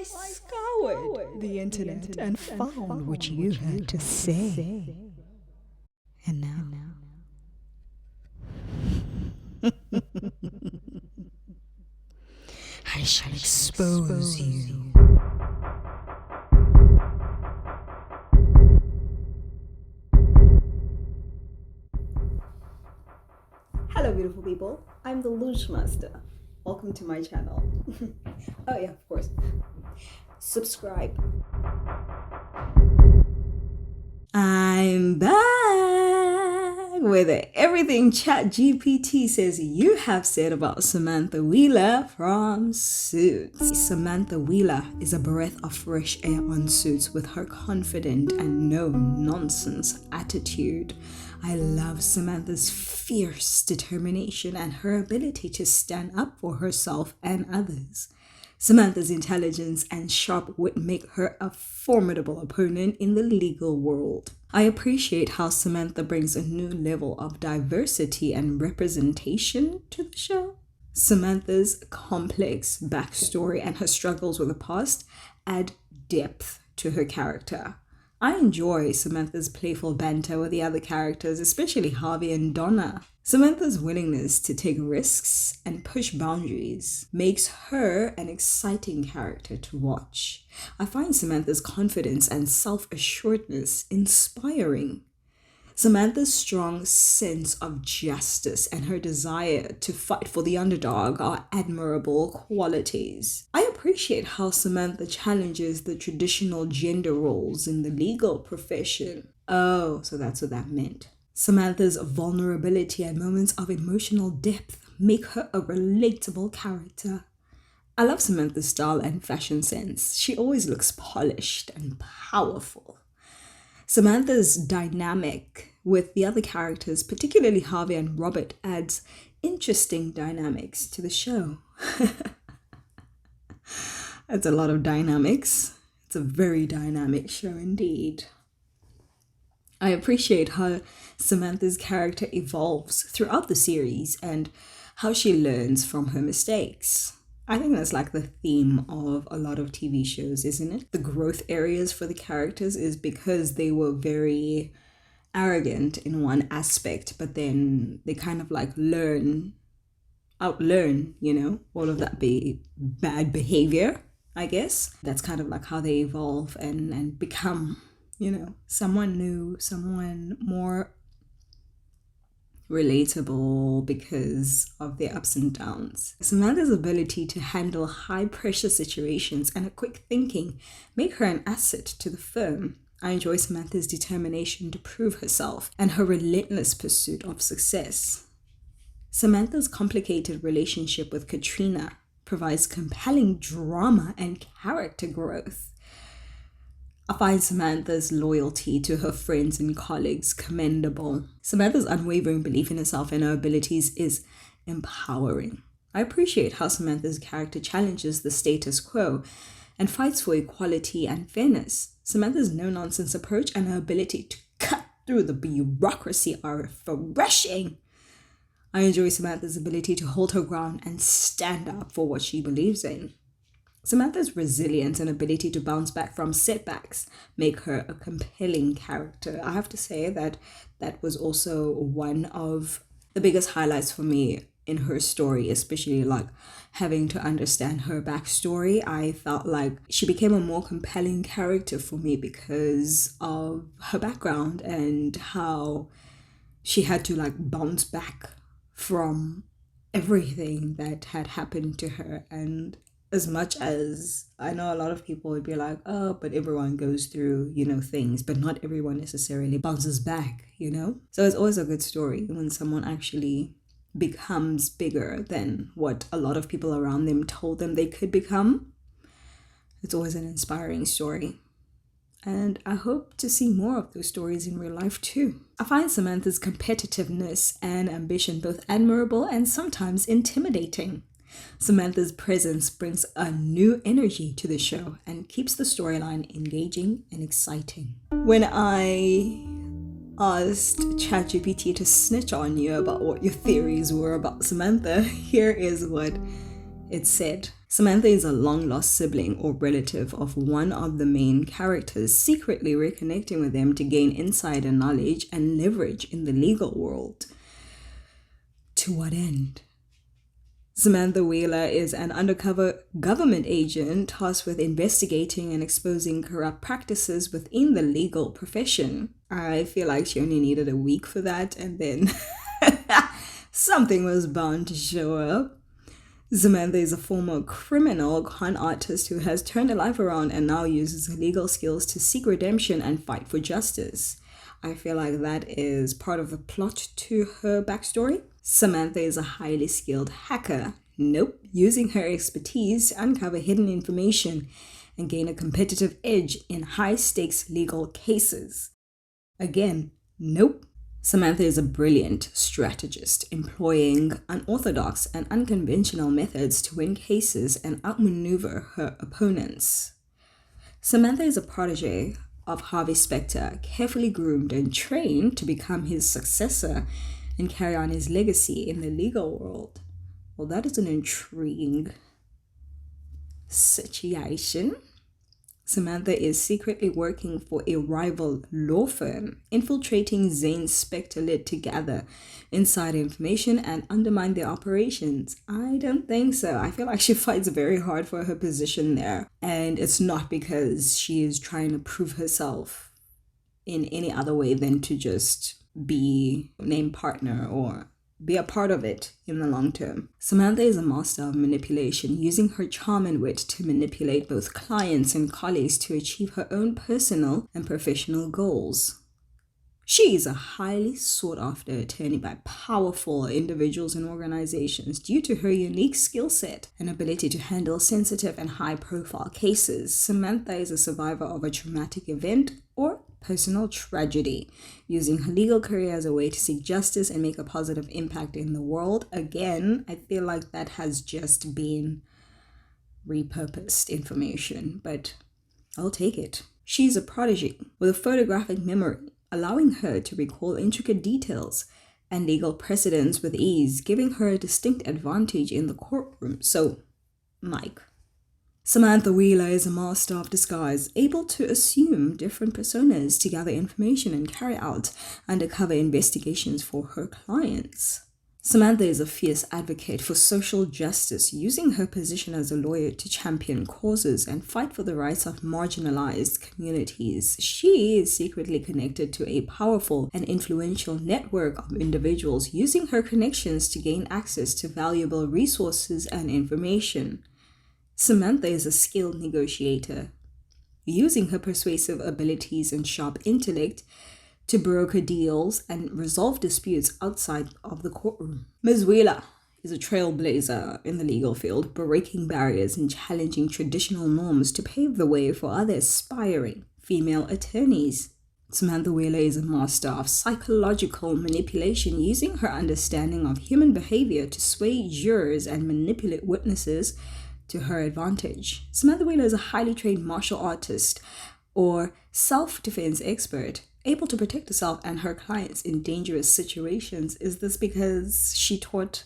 scoured the internet and found what you had to say. And now, I shall expose you. Hello beautiful people, I'm the Luschmaster. Welcome to my channel. Oh yeah, of course. Subscribe. I'm back with everything ChatGPT says you have said about Samantha Wheeler from Suits. Samantha Wheeler is a breath of fresh air on Suits with her confident and no-nonsense attitude. I love Samantha's fierce determination and her ability to stand up for herself and others. Samantha's intelligence and sharp wit make her a formidable opponent in the legal world. I appreciate how Samantha brings a new level of diversity and representation to the show. Samantha's complex backstory and her struggles with the past add depth to her character. I enjoy Samantha's playful banter with the other characters, especially Harvey and Donna. Samantha's willingness to take risks and push boundaries makes her an exciting character to watch. I find Samantha's confidence and self-assuredness inspiring. Samantha's strong sense of justice and her desire to fight for the underdog are admirable qualities. I appreciate how Samantha challenges the traditional gender roles in the legal profession. Oh, so that's what that meant. Samantha's vulnerability and moments of emotional depth make her a relatable character. I love Samantha's style and fashion sense. She always looks polished and powerful. Samantha's dynamic with the other characters, particularly Harvey and Robert, adds interesting dynamics to the show. That's a lot of dynamics. It's a very dynamic show indeed. I appreciate how Samantha's character evolves throughout the series and how she learns from her mistakes. I think that's like the theme of a lot of TV shows, isn't it? The growth areas for the characters is because they were very arrogant in one aspect, but then they kind of like outlearn, all of that bad behavior, I guess. That's kind of like how they evolve and become, someone new, someone more relatable because of their ups and downs. Samantha's ability to handle high pressure situations and her quick thinking make her an asset to the firm. I enjoy Samantha's determination to prove herself and her relentless pursuit of success. Samantha's complicated relationship with Katrina provides compelling drama and character growth. I find Samantha's loyalty to her friends and colleagues commendable. Samantha's unwavering belief in herself and her abilities is empowering. I appreciate how Samantha's character challenges the status quo and fights for equality and fairness. Samantha's no-nonsense approach and her ability to cut through the bureaucracy are refreshing. I enjoy Samantha's ability to hold her ground and stand up for what she believes in. Samantha's resilience and ability to bounce back from setbacks make her a compelling character. I have to say that was also one of the biggest highlights for me in her story, especially like having to understand her backstory. I felt like she became a more compelling character for me because of her background and how she had to like bounce back from everything that had happened to her. And as much as I know a lot of people would be like, oh, but everyone goes through, things, but not everyone necessarily bounces back, So it's always a good story when someone actually becomes bigger than what a lot of people around them told them they could become. It's always an inspiring story. And I hope to see more of those stories in real life too. I find Samantha's competitiveness and ambition both admirable and sometimes intimidating. Samantha's presence brings a new energy to the show and keeps the storyline engaging and exciting. When I asked ChatGPT to snitch on you about what your theories were about Samantha, here is what It said, Samantha is a long-lost sibling or relative of one of the main characters, secretly reconnecting with them to gain insider knowledge and leverage in the legal world. To what end? Samantha Wheeler is an undercover government agent tasked with investigating and exposing corrupt practices within the legal profession. I feel like she only needed a week for that, and then something was bound to show up. Samantha is a former criminal con artist who has turned her life around and now uses her legal skills to seek redemption and fight for justice. I feel like that is part of the plot to her backstory. Samantha is a highly skilled hacker. Nope. Using her expertise to uncover hidden information and gain a competitive edge in high-stakes legal cases. Again, nope. Samantha is a brilliant strategist, employing unorthodox and unconventional methods to win cases and outmaneuver her opponents. Samantha is a protege of Harvey Specter, carefully groomed and trained to become his successor and carry on his legacy in the legal world. Well, that is an intriguing situation. Samantha is secretly working for a rival law firm, infiltrating Zane's Specter-led to gather insider information and undermine their operations. I don't think so. I feel like she fights very hard for her position there. And it's not because she is trying to prove herself in any other way than to just be named partner or be a part of it in the long term. Samantha is a master of manipulation, using her charm and wit to manipulate both clients and colleagues to achieve her own personal and professional goals. She is a highly sought-after attorney by powerful individuals and organizations due to her unique skill set and ability to handle sensitive and high-profile cases. Samantha is a survivor of a traumatic event or personal tragedy, using her legal career as a way to seek justice and make a positive impact in the world. Again, I feel like that has just been repurposed information, but I'll take it. She's a protege with a photographic memory, allowing her to recall intricate details and legal precedents with ease, giving her a distinct advantage in the courtroom. So, Mike. Samantha Wheeler is a master of disguise, able to assume different personas to gather information and carry out undercover investigations for her clients. Samantha is a fierce advocate for social justice, using her position as a lawyer to champion causes and fight for the rights of marginalized communities. She is secretly connected to a powerful and influential network of individuals, using her connections to gain access to valuable resources and information. Samantha is a skilled negotiator, using her persuasive abilities and sharp intellect to broker deals and resolve disputes outside of the courtroom. Ms. Wheeler is a trailblazer in the legal field, breaking barriers and challenging traditional norms to pave the way for other aspiring female attorneys. Samantha Wheeler is a master of psychological manipulation, using her understanding of human behavior to sway jurors and manipulate witnesses to her advantage. Samantha Wheeler is a highly trained martial artist or self-defense expert, able to protect herself and her clients in dangerous situations. Is this because she taught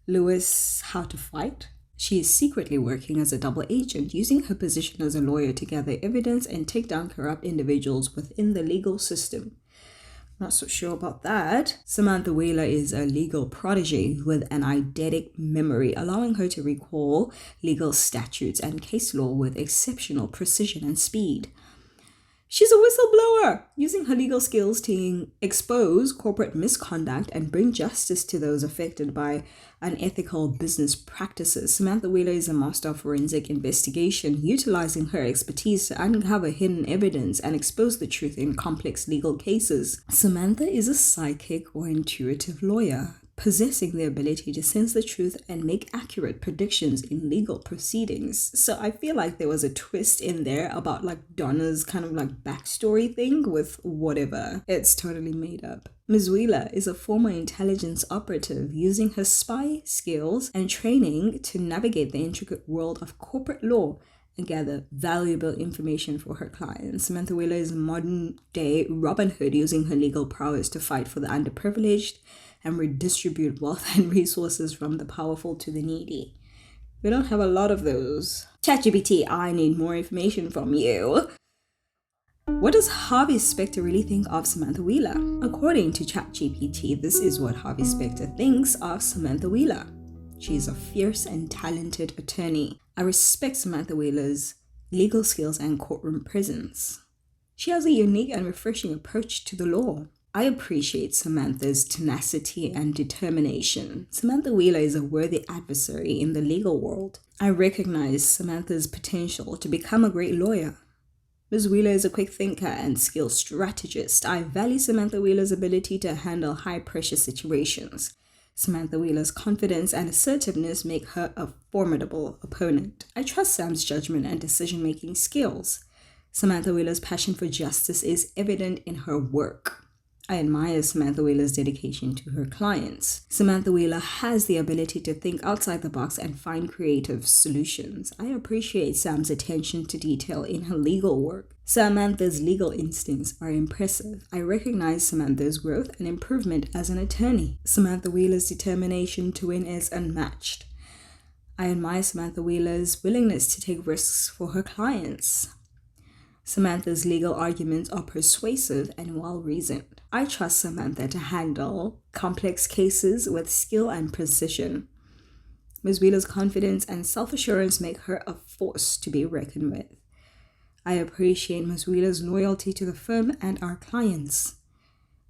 Lewis how to fight? She is secretly working as a double agent, using her position as a lawyer to gather evidence and take down corrupt individuals within the legal system. Not so sure about that. Samantha Wheeler is a legal protege with an eidetic memory, allowing her to recall legal statutes and case law with exceptional precision and speed. She's a whistleblower, using her legal skills to expose corporate misconduct and bring justice to those affected by unethical business practices. Samantha Wheeler is a master of forensic investigation, utilizing her expertise to uncover hidden evidence and expose the truth in complex legal cases. Samantha is a psychic or intuitive lawyer, possessing the ability to sense the truth and make accurate predictions in legal proceedings. So I feel like there was a twist in there about like Donna's kind of like backstory thing with whatever. It's totally made up. Ms. Wheeler is a former intelligence operative, using her spy skills and training to navigate the intricate world of corporate law and gather valuable information for her clients. Samantha Wheeler is a modern-day Robin Hood, using her legal prowess to fight for the underprivileged and redistribute wealth and resources from the powerful to the needy. We don't have a lot of those. ChatGPT, I need more information from you. What does Harvey Specter really think of Samantha Wheeler? According to ChatGPT, this is what Harvey Specter thinks of Samantha Wheeler. She is a fierce and talented attorney. I respect Samantha Wheeler's legal skills and courtroom presence. She has a unique and refreshing approach to the law. I appreciate Samantha's tenacity and determination. Samantha Wheeler is a worthy adversary in the legal world. I recognize Samantha's potential to become a great lawyer. Ms. Wheeler is a quick thinker and skilled strategist. I value Samantha Wheeler's ability to handle high-pressure situations. Samantha Wheeler's confidence and assertiveness make her a formidable opponent. I trust Sam's judgment and decision-making skills. Samantha Wheeler's passion for justice is evident in her work. I admire Samantha Wheeler's dedication to her clients. Samantha Wheeler has the ability to think outside the box and find creative solutions. I appreciate Sam's attention to detail in her legal work. Samantha's legal instincts are impressive. I recognize Samantha's growth and improvement as an attorney. Samantha Wheeler's determination to win is unmatched. I admire Samantha Wheeler's willingness to take risks for her clients. Samantha's legal arguments are persuasive and well-reasoned. I trust Samantha to handle complex cases with skill and precision. Ms. Wheeler's confidence and self-assurance make her a force to be reckoned with. I appreciate Ms. Wheeler's loyalty to the firm and our clients.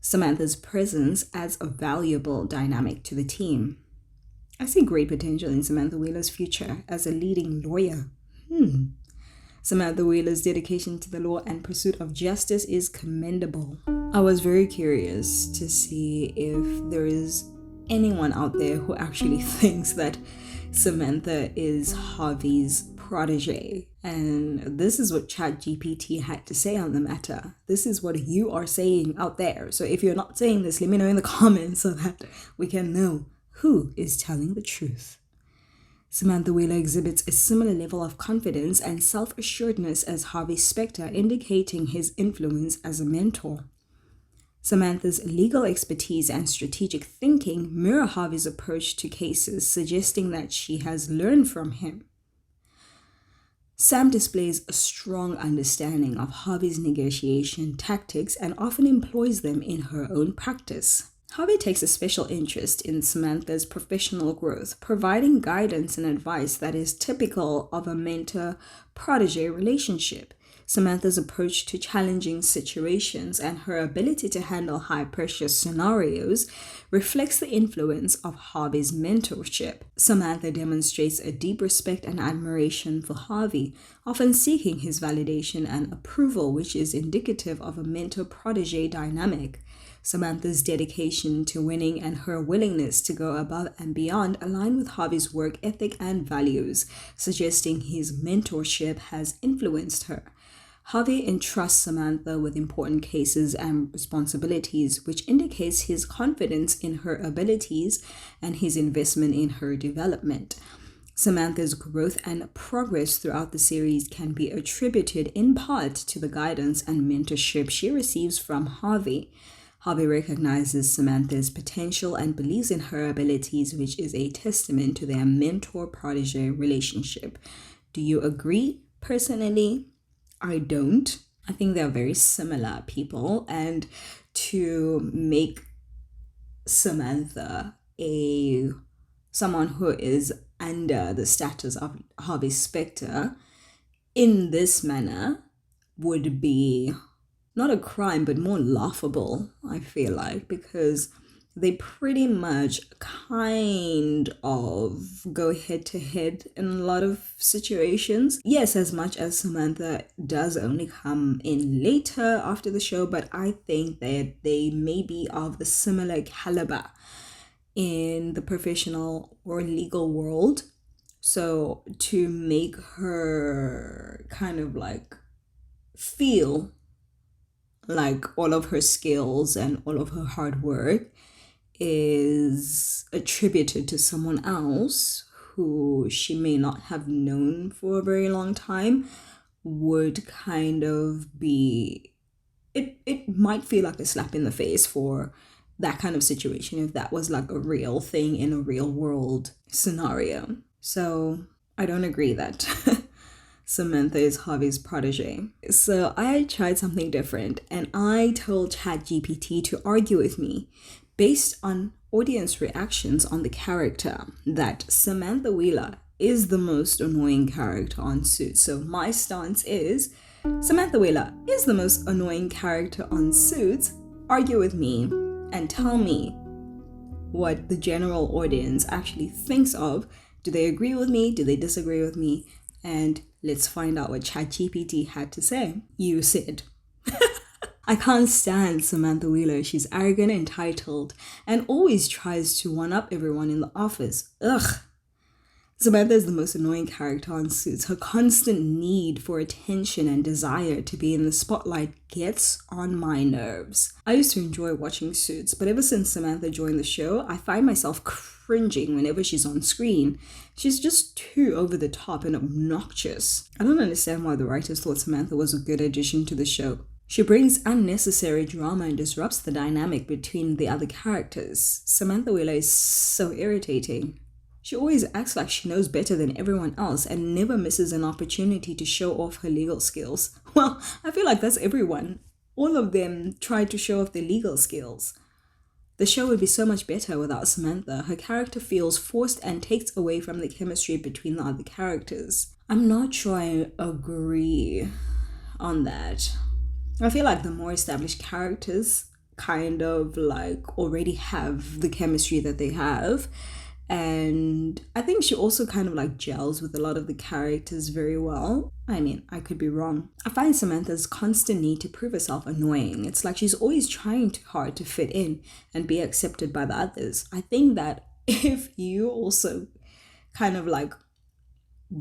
Samantha's presence adds a valuable dynamic to the team. I see great potential in Samantha Wheeler's future as a leading lawyer. Samantha Wheeler's dedication to the law and pursuit of justice is commendable. I was very curious to see if there is anyone out there who actually thinks that Samantha is Harvey's protege. And this is what ChatGPT had to say on the matter. This is what you are saying out there. So if you're not saying this, let me know in the comments so that we can know who is telling the truth. Samantha Wheeler exhibits a similar level of confidence and self-assuredness as Harvey Specter, indicating his influence as a mentor. Samantha's legal expertise and strategic thinking mirror Harvey's approach to cases, suggesting that she has learned from him. Sam displays a strong understanding of Harvey's negotiation tactics and often employs them in her own practice. Harvey takes a special interest in Samantha's professional growth, providing guidance and advice that is typical of a mentor-protege relationship. Samantha's approach to challenging situations and her ability to handle high-pressure scenarios reflects the influence of Harvey's mentorship. Samantha demonstrates a deep respect and admiration for Harvey, often seeking his validation and approval, which is indicative of a mentor-protege dynamic. Samantha's dedication to winning and her willingness to go above and beyond align with Harvey's work ethic and values, suggesting his mentorship has influenced her. Harvey entrusts Samantha with important cases and responsibilities, which indicates his confidence in her abilities and his investment in her development. Samantha's growth and progress throughout the series can be attributed in part to the guidance and mentorship she receives from Harvey. Harvey recognizes Samantha's potential and believes in her abilities, which is a testament to their mentor-protege relationship. Do you agree? Personally, I don't. I think they're very similar people, and to make Samantha someone who is under the status of Harvey Specter in this manner would be not a crime, but more laughable, I feel like, because they pretty much kind of go head to head in a lot of situations. Yes, as much as Samantha does only come in later after the show, but I think that they may be of a similar caliber in the professional or legal world. So to make her kind of like feel like all of her skills and all of her hard work is attributed to someone else who she may not have known for a very long time would kind of be, it might feel like a slap in the face for that kind of situation if that was like a real thing in a real world scenario. So I don't agree that Samantha is Harvey's protege. So I tried something different and I told ChatGPT to argue with me based on audience reactions on the character that Samantha Wheeler is the most annoying character on Suits. So my stance is Samantha Wheeler is the most annoying character on Suits. Argue with me and tell me what the general audience actually thinks of. Do they agree with me? Do they disagree with me? And let's find out what ChatGPT had to say. You said, I can't stand Samantha Wheeler. She's arrogant, entitled, and always tries to one-up everyone in the office. Ugh. Samantha is the most annoying character on Suits. Her constant need for attention and desire to be in the spotlight gets on my nerves. I used to enjoy watching Suits, but ever since Samantha joined the show, I find myself cringing whenever she's on screen. She's just too over the top and obnoxious. I don't understand why the writers thought Samantha was a good addition to the show. She brings unnecessary drama and disrupts the dynamic between the other characters. Samantha Wheeler is so irritating. She always acts like she knows better than everyone else and never misses an opportunity to show off her legal skills. Well, I feel like that's everyone. All of them try to show off their legal skills. The show would be so much better without Samantha. Her character feels forced and takes away from the chemistry between the other characters. I'm not sure I agree on that. I feel like the more established characters kind of like already have the chemistry that they have. And I think she also kind of like gels with a lot of the characters very well. I mean, I could be wrong. I find Samantha's constant need to prove herself annoying. It's like she's always trying too hard to fit in and be accepted by the others. I think that if you also kind of like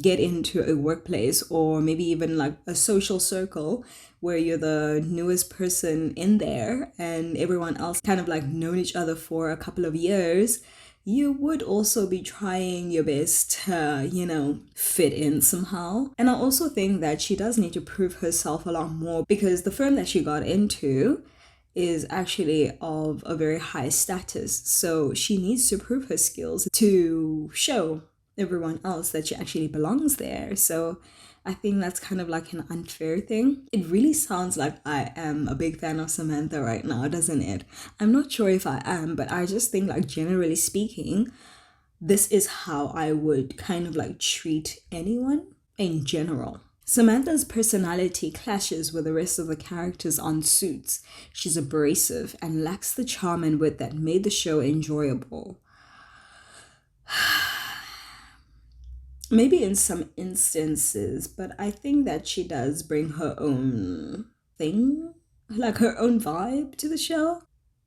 get into a workplace or maybe even like a social circle where you're the newest person in there and everyone else kind of like known each other for a couple of years, you would also be trying your best to, fit in somehow. And I also think that she does need to prove herself a lot more because the firm that she got into is actually of a very high status. So she needs to prove her skills to show everyone else that she actually belongs there. So I think that's kind of like an unfair thing. It really sounds like I am a big fan of Samantha right now, doesn't it? I'm not sure if I am, but I just think like generally speaking, this is how I would kind of like treat anyone in general. Samantha's personality clashes with the rest of the characters on Suits. She's abrasive and lacks the charm and wit that made the show enjoyable. Maybe in some instances, but I think that she does bring her own thing, like her own vibe to the show.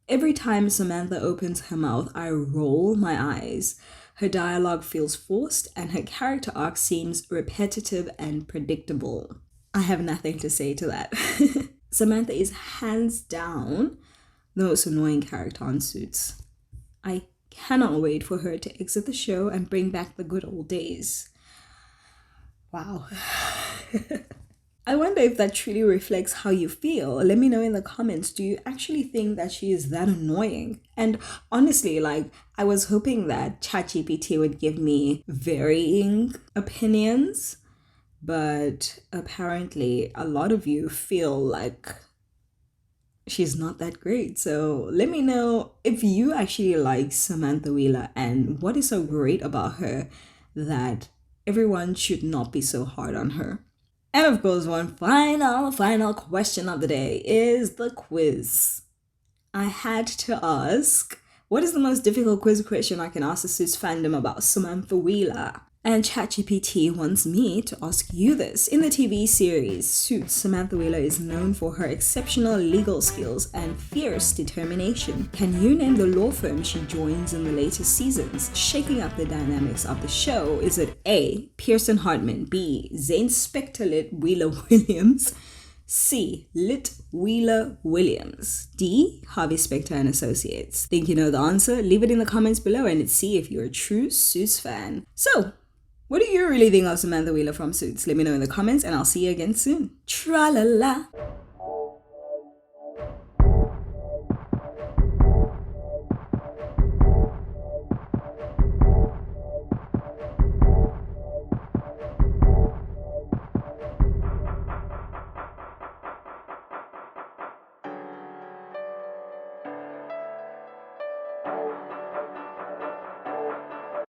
Every time Samantha opens her mouth, I roll my eyes. Her dialogue feels forced and her character arc seems repetitive and predictable. I have nothing to say to that. Samantha is hands down the most annoying character on Suits. I cannot wait for her to exit the show and bring back the good old days. Wow. I wonder if that truly reflects how you feel. Let me know in the comments. Do you actually think that she is that annoying? And honestly, like, I was hoping that ChatGPT would give me varying opinions, but apparently a lot of you feel like she's not that great. So let me know if you actually like Samantha Wheeler and what is so great about her that everyone should not be so hard on her. And of course, one final question of the day is the quiz. I had to ask, what is the most difficult quiz question I can ask the Suits fandom about Samantha Wheeler? And ChatGPT wants me to ask you this. In the TV series Suits, Samantha Wheeler is known for her exceptional legal skills and fierce determination. Can you name the law firm she joins in the latest seasons? Shaking up the dynamics of the show, is it A. Pearson Hartman, B. Zane Specter Lit Wheeler Williams, C. Lit Wheeler Williams, D. Harvey Specter and Associates? Think you know the answer? Leave it in the comments below and let's see if you're a true Suits fan. So, what do you really think of Samantha Wheeler from Suits? Let me know in the comments and I'll see you again soon. Tra-la-la.